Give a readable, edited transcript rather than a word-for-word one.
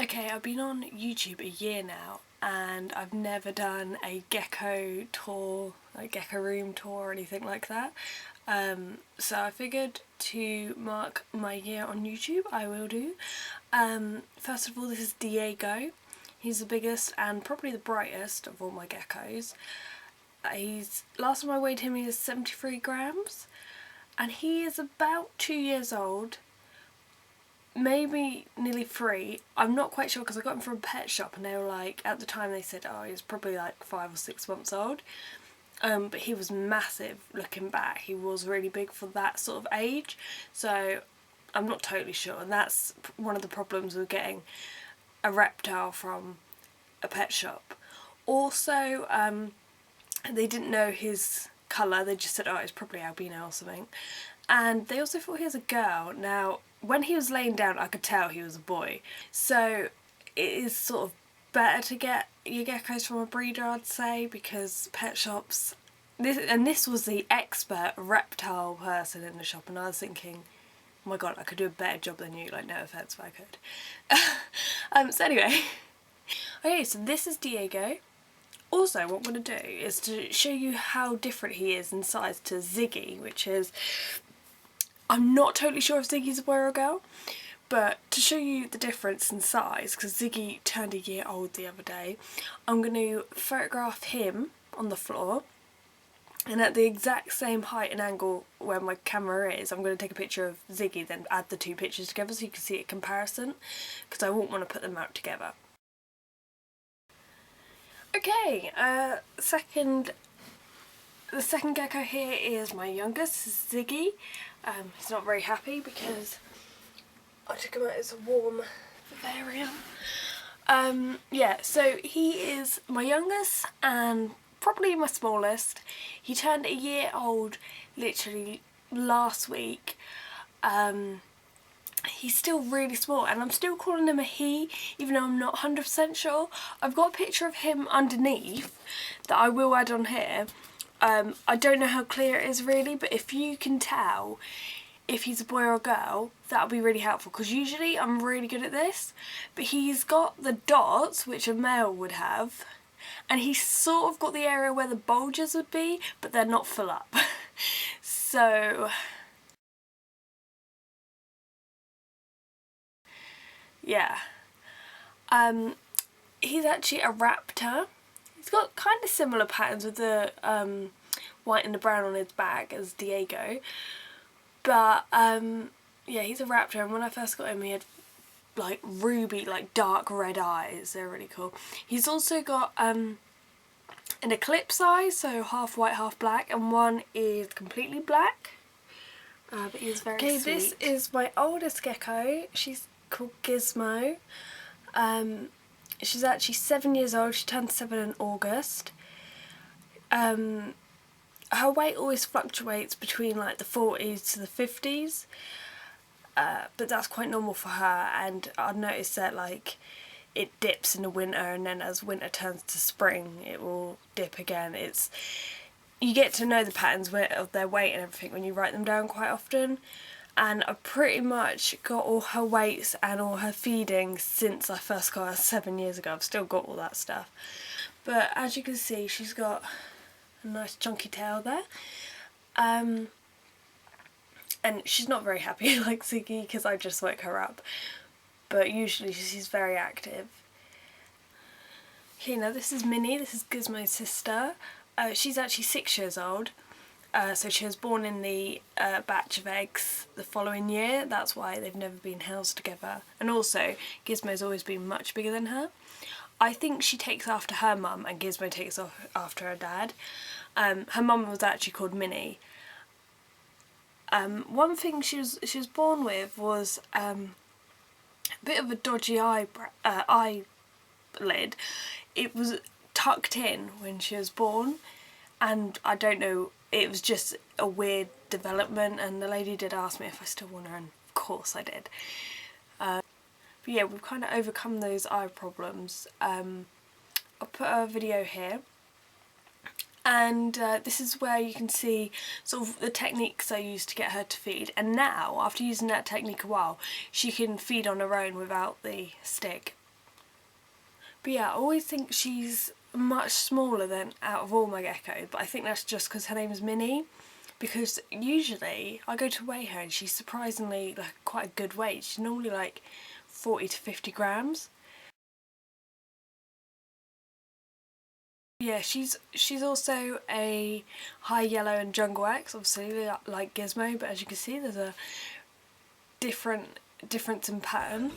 Okay, I've been on YouTube a year now and I've never done a gecko tour, like gecko room tour or anything like that. So I figured to mark my year on YouTube, I will do. First of all, this is Diego. He's the biggest and probably the brightest of all my geckos. Last time I weighed him, he was 73 grams and he is about 2 years old. Maybe nearly 3. I'm not quite sure because I got him from a pet shop and they were like, at the time they said, oh, he was probably like 5 or 6 months old. But he was massive looking back. He was really big for that sort of age. So I'm not totally sure. And that's one of the problems with getting a reptile from a pet shop. Also, they didn't know his colour. They just said, oh, it's probably albino or something. And they also thought he was a girl. Now, when he was laying down, I could tell he was a boy. So it is sort of better to get your geckos from a breeder, I'd say, because pet shops... This was the expert reptile person in the shop, and I was thinking, oh my god, I could do a better job than you, like, no offence if I could. So anyway. Okay, so this is Diego. Also, what I'm going to do is to show you how different he is in size to Ziggy, which is... I'm not totally sure if Ziggy's a boy or a girl, but to show you the difference in size, because Ziggy turned a year old the other day, I'm going to photograph him on the floor, and at the exact same height and angle where my camera is, I'm going to take a picture of Ziggy, then add the two pictures together so you can see a comparison, because I won't want to put them out together. Okay, the second gecko here is my youngest, Ziggy. He's not very happy because I took him out as a warm vivarium. Yeah, so he is my youngest and probably my smallest. He turned a year old literally last week. He's still really small and I'm still calling him a he, even though I'm not 100% sure. I've got a picture of him underneath that I will add on here. I don't know how clear it is really, but if you can tell if he's a boy or a girl, that'll be really helpful, because usually I'm really good at this, but he's got the dots, which a male would have, and he's sort of got the area where the bulges would be, but they're not full up. So... yeah. He's actually a raptor. He's got kind of similar patterns with the white and the brown on his back as Diego. But yeah, he's a raptor, and when I first got him he had like ruby, like dark red eyes. They're really cool. He's also got an eclipse eye, so half white, half black, and one is completely black. But he's very sweet. Okay, this is my oldest gecko. She's called Gizmo. She's actually 7 years old. She turned 7 in August. Her weight always fluctuates between like the 40s to the 50s, but that's quite normal for her, and I've noticed that like it dips in the winter, and then as winter turns to spring it will dip again. You get to know the patterns of their weight and everything when you write them down quite often. And I pretty much got all her weights and all her feeding since I first got her 7 years ago. I've still got all that stuff. But as you can see, she's got a nice chunky tail there. And she's not very happy like Ziggy, because I just woke her up. But usually she's very active. Okay, now this is Minnie. This is Gizmo's sister. She's actually 6 years old. So she was born in the batch of eggs the following year. That's why they've never been housed together. And also, Gizmo's always been much bigger than her. I think she takes after her mum and Gizmo takes after her dad. Her mum was actually called Minnie. One thing she was born with was a bit of a dodgy eyelid. It was tucked in when she was born, and I don't know, it was just a weird development, and the lady did ask me if I still want her, and of course I did. But yeah, we've kind of overcome those eye problems. I'll put a video here, and this is where you can see sort of the techniques I used to get her to feed, and now, after using that technique a while, she can feed on her own without the stick. But yeah, I always think she's much smaller than out of all my geckos, but I think that's just because her name is Minnie. Because usually I go to weigh her and she's surprisingly like quite a good weight. She's normally like 40 to 50 grams. Yeah, she's also a high yellow and jungle X, obviously like Gizmo, but as you can see there's a difference in pattern.